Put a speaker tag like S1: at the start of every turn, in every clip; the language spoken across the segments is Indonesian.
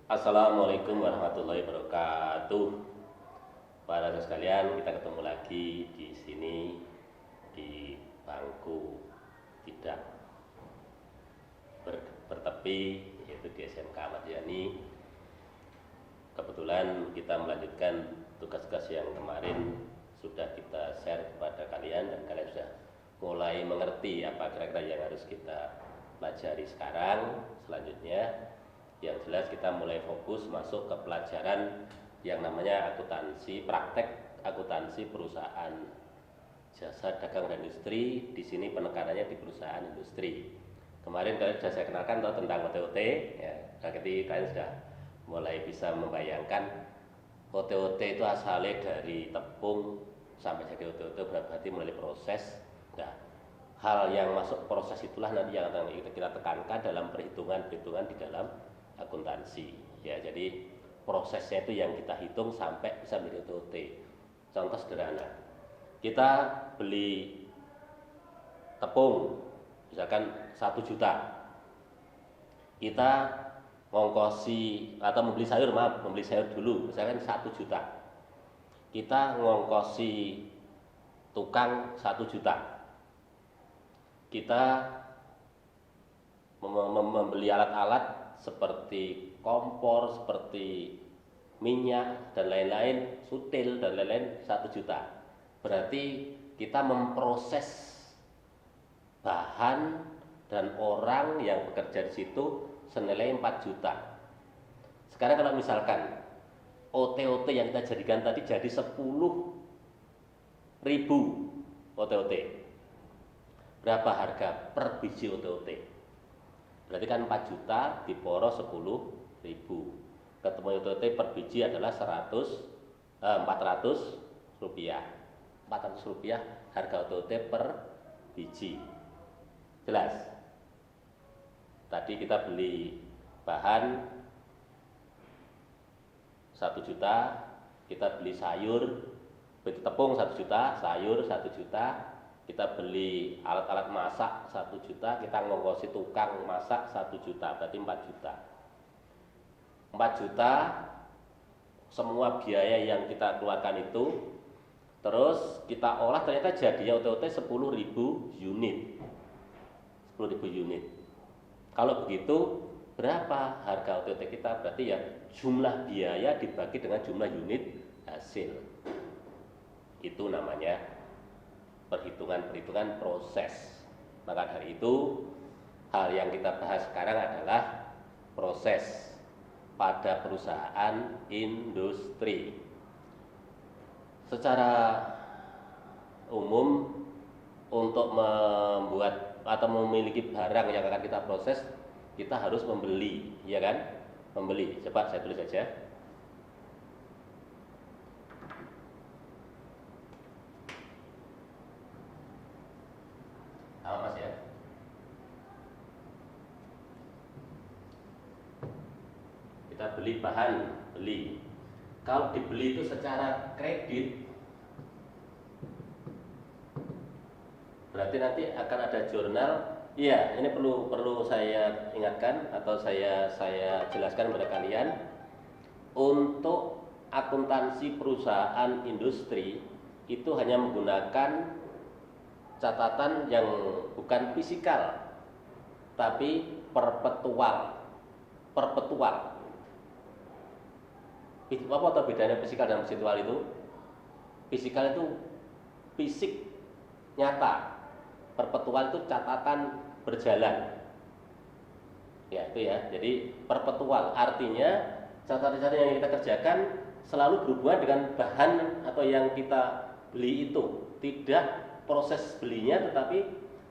S1: Assalamualaikum warahmatullahi wabarakatuh. Para saudara sekalian, kita ketemu lagi di sini di bangku tidak bertepi, yaitu di SMK Ahmad Yani. Kebetulan kita melanjutkan tugas-tugas yang kemarin sudah kita share kepada kalian, dan kalian sudah mulai mengerti apa kira-kira yang harus kita pelajari sekarang. Selanjutnya, yang jelas kita mulai fokus masuk ke pelajaran yang namanya akuntansi, praktek akuntansi perusahaan jasa dagang dan industri. Di sini penekanannya di perusahaan industri. Kemarin kalian sudah saya kenalkan tentang OTOT, ya. Berarti kalian sudah mulai bisa membayangkan OTOT itu asalnya dari tepung sampai jadi OTOT berarti melalui proses. Nah, hal yang masuk proses itulah nanti yang akan kita tekankan dalam perhitungan-perhitungan di dalam akuntansi, ya. Jadi prosesnya itu yang kita hitung sampai bisa menjadi OTOT. Contoh sederhana, kita beli tepung misalkan 1 juta, kita ngongkosi atau membeli sayur dulu misalkan 1 juta, kita ngongkosi tukang 1 juta, kita membeli alat-alat seperti kompor, seperti minyak dan lain-lain, sutil dan lain-lain 1 juta. Berarti kita memproses bahan dan orang yang bekerja di situ senilai 4 juta. Sekarang kalau misalkan OTOT yang kita jadikan tadi jadi 10.000 OTOT, berapa harga per biji OTOT? Berarti kan 4 juta diporo 10.000. Ketemu OTOT per biji adalah 400 rupiah. 400 rupiah harga OTOT per biji. Jelas? Tadi kita beli bahan 1 juta, kita beli sayur, beli tepung 1 juta, sayur 1 juta, kita beli alat-alat masak 1 juta, kita ngongkosi tukang masak 1 juta, berarti 4 juta. 4 juta semua biaya yang kita keluarkan itu, terus kita olah ternyata jadinya OTOT 10.000 unit. 10.000 unit. Kalau begitu berapa harga OTOT kita? Berarti ya jumlah biaya dibagi dengan jumlah unit hasil. Itu namanya perhitungan proses. Maka dari itu hal yang kita bahas sekarang adalah proses pada perusahaan industri. Secara umum, untuk membuat atau memiliki barang yang akan kita proses, kita harus membeli, ya kan? Membeli. Coba saya tulis saja. Sama Mas ya. Kita beli bahan, beli. Kalau dibeli itu secara kredit, berarti nanti akan ada jurnal. Iya, ini perlu saya ingatkan atau saya jelaskan kepada kalian. Untuk akuntansi perusahaan industri itu hanya menggunakan catatan yang bukan fisikal, tapi perpetual. Apa bedanya fisikal dan perpetual itu? Fisikal itu fisik, nyata. Perpetual itu catatan berjalan. Ya, itu ya. Jadi perpetual artinya catatan-catatan yang kita kerjakan selalu berhubungan dengan bahan atau yang kita beli itu. Tidak proses belinya, tetapi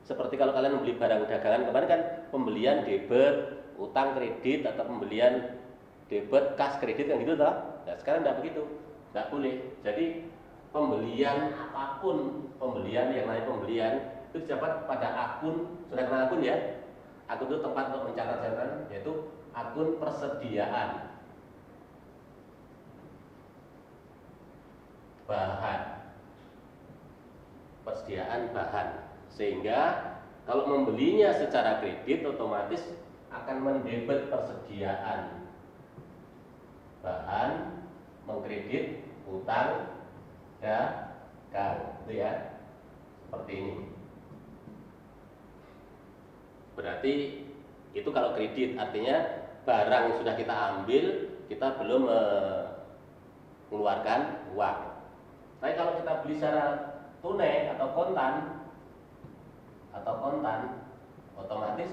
S1: seperti kalau kalian membeli barang dagangan kemarin kan pembelian debit, utang kredit, atau pembelian debit, kas kredit kan gitu toh. Nah, sekarang tidak begitu. Tidak boleh. Jadi pembelian apapun, pembelian yang lain pembelian itu dapat pada akun. Sudah kenal akun ya? Akun itu tempat untuk mencatat-catat, yaitu akun persediaan bahan. Persediaan bahan. Sehingga kalau membelinya secara kredit otomatis akan mendebet persediaan bahan, mengkredit utang dagang, itu ya, seperti ini. Berarti itu kalau kredit, artinya barang yang sudah kita ambil, kita belum mengeluarkan uang. Tapi kalau kita beli secara tunai atau kontan, otomatis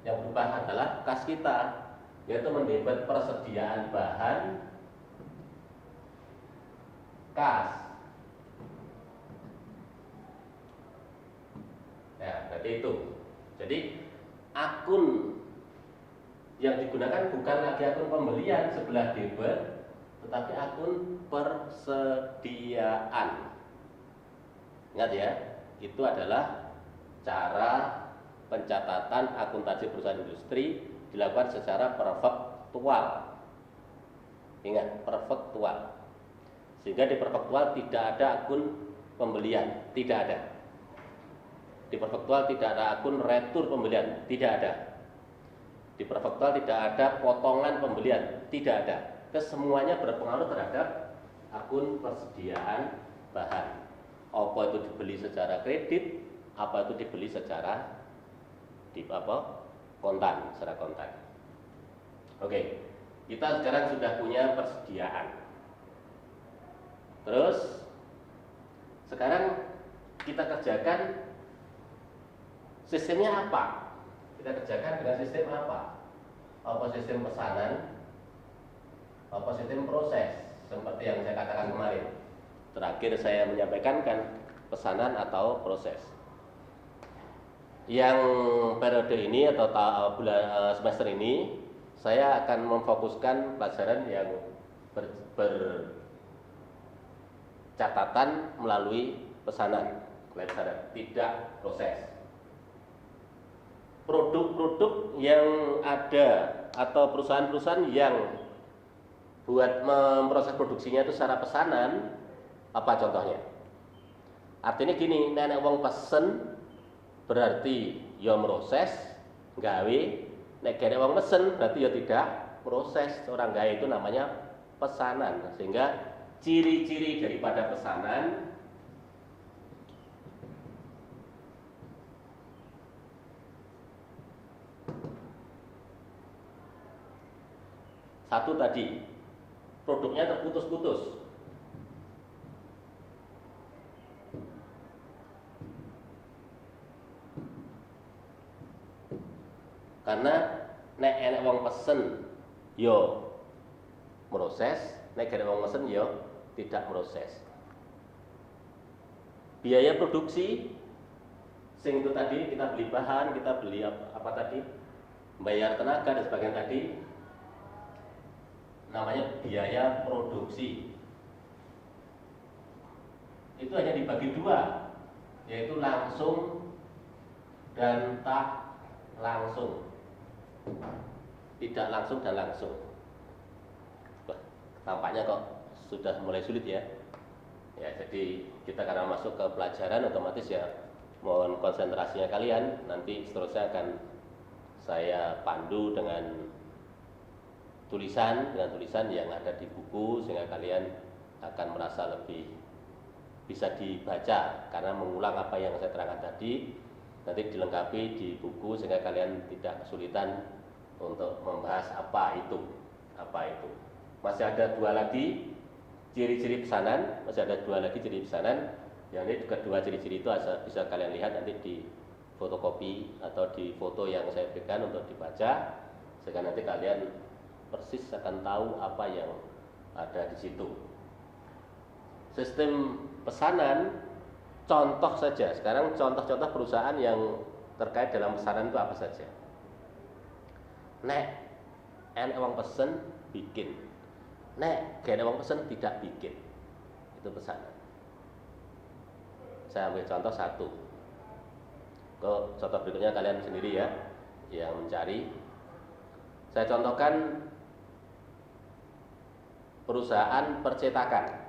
S1: yang berubah adalah kas kita, yaitu mendebet persediaan bahan kas. Ya, berarti itu. Jadi akun yang digunakan bukan lagi akun pembelian sebelah debit, tetapi akun persediaan. Ingat ya, itu adalah cara pencatatan akuntansi perusahaan industri dilakukan secara perfektual. Ingat, perfektual. Sehingga di perfektual tidak ada akun pembelian, tidak ada. Di perfektual tidak ada akun retur pembelian, tidak ada. Di perfektual tidak ada potongan pembelian, tidak ada. Kesemuanya berpengaruh terhadap akun persediaan bahan. Apa itu dibeli secara kredit, apa itu dibeli secara kontan, secara kontan. Oke, kita sekarang sudah punya persediaan. Terus sekarang kita kerjakan sistemnya apa? Kita kerjakan dengan sistem apa? Apa sistem pesanan? Apa sistem proses? Seperti yang saya katakan kemarin. Terakhir saya menyampaikan kan pesanan atau proses. Yang periode ini atau semester ini saya akan memfokuskan pelajaran yang bercatatan melalui pesanan, tidak proses. Produk-produk yang ada atau perusahaan-perusahaan yang buat memproses produksinya itu secara pesanan, apa contohnya? Artinya gini, nenek wong pesen berarti ya proses gawe, nek gene wong mesen berarti ya tidak proses. Orang gawe itu namanya pesanan. Sehingga ciri-ciri daripada pesanan satu tadi, produknya terputus-putus. Karena nek enek wong pesen yo proses, nek enek wong pesen yo tidak proses. Biaya produksi sing itu tadi kita beli bahan, kita beli apa tadi? Bayar tenaga dan sebagainya tadi namanya biaya produksi. Itu hanya dibagi dua, yaitu langsung dan tak langsung. Tidak langsung dan langsung. Wah, tampaknya kok sudah mulai sulit ya. Ya, jadi kita karena masuk ke pelajaran otomatis ya mohon konsentrasinya kalian. Nanti seterusnya akan saya pandu dengan tulisan yang ada di buku sehingga kalian akan merasa lebih bisa dibaca karena mengulang apa yang saya terangkan tadi. Nanti dilengkapi di buku sehingga kalian tidak kesulitan untuk membahas apa itu. Masih ada dua lagi ciri-ciri pesanan, Yang ini kedua ciri-ciri itu bisa kalian lihat nanti di fotokopi atau di foto yang saya berikan untuk dibaca sehingga nanti kalian persis akan tahu apa yang ada di situ. Sistem pesanan contoh saja. Sekarang contoh-contoh perusahaan yang terkait dalam pesanan itu apa saja? Nek enek wong pesen bikin. Nek gak enek wong pesen tidak bikin. Itu pesanan. Saya ambil contoh satu. Contoh berikutnya kalian sendiri ya yang mencari. Saya contohkan perusahaan percetakan.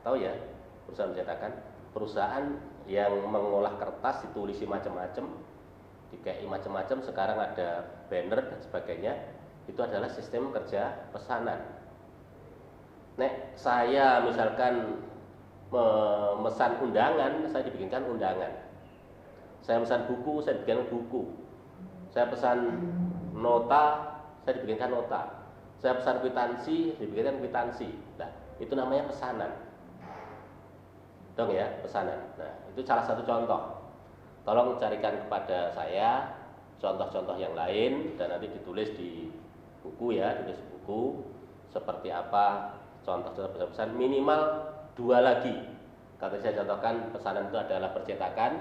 S1: Tahu ya, perusahaan percetakan, perusahaan yang mengolah kertas ditulisi macam-macam, dikei macam-macam, sekarang ada banner dan sebagainya. itu adalah sistem kerja pesanan. Nek saya misalkan memesan undangan, saya dibikinkan undangan. Saya pesan buku, saya dibikinkan buku. Saya pesan nota, saya dibikinkan nota. Saya pesan kwitansi, dibikinkan kwitansi. Nah, itu namanya pesanan. Dong ya, pesanan. Nah, itu salah satu contoh. Tolong carikan kepada saya contoh-contoh yang lain dan nanti ditulis di buku ya, tulis buku seperti apa contoh-contoh pesan, minimal 2 lagi. Kalau saya contohkan pesanan itu adalah percetakan.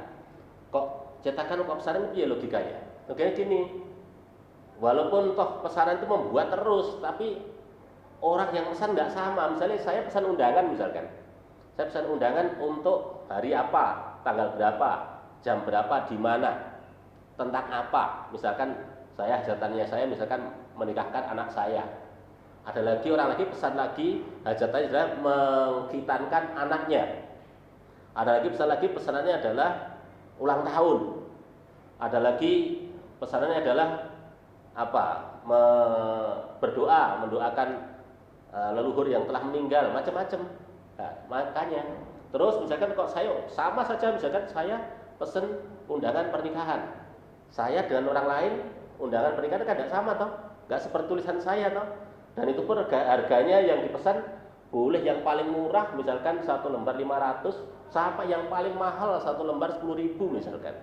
S1: Kok cetakan kok pesanan itu ya logikanya? Logikanya gini. Walaupun toh pesanan itu membuat terus, tapi orang yang pesan nggak sama. Misalnya saya pesan undangan misalkan. Saya pesan undangan untuk hari apa, tanggal berapa, jam berapa, di mana, tentang apa. Misalkan hajatannya saya misalkan menikahkan anak saya. Ada lagi orang lagi pesan lagi hajatannya adalah mengkhitankan anaknya. Ada lagi pesan lagi pesanannya adalah ulang tahun. Ada lagi pesanannya adalah apa? Berdoa, mendoakan leluhur yang telah meninggal, macam-macam. Nah, makanya terus misalkan kok saya sama saja, misalkan saya pesen undangan pernikahan. Saya dengan orang lain undangan pernikahan kan tidak sama toh, nggak seperti tulisan saya toh. Dan itu pun harganya yang dipesan boleh yang paling murah misalkan 1 lembar 500 sampai yang paling mahal 1 lembar 10.000 misalkan.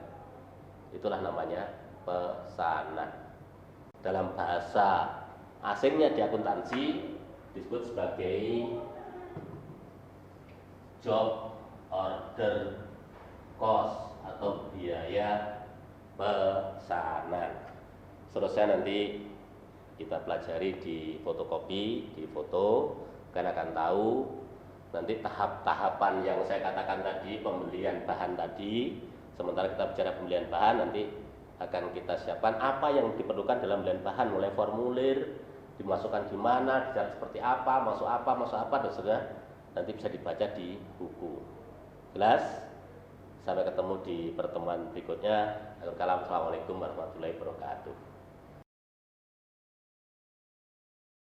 S1: Itulah namanya pesanan. Dalam bahasa asingnya di akuntansi disebut sebagai job order cost atau biaya pesanan. Seterusnya nanti kita pelajari di fotokopi, di foto, kalian akan tahu nanti tahap-tahapan yang saya katakan tadi, pembelian bahan tadi. Sementara kita bicara pembelian bahan, nanti akan kita siapkan apa yang diperlukan dalam pembelian bahan, mulai formulir, dimasukkan di mana, detail seperti apa, masuk apa, dan sudah nanti bisa dibaca di buku. Jelas? Sampai ketemu di pertemuan berikutnya. Assalamualaikum warahmatullahi wabarakatuh.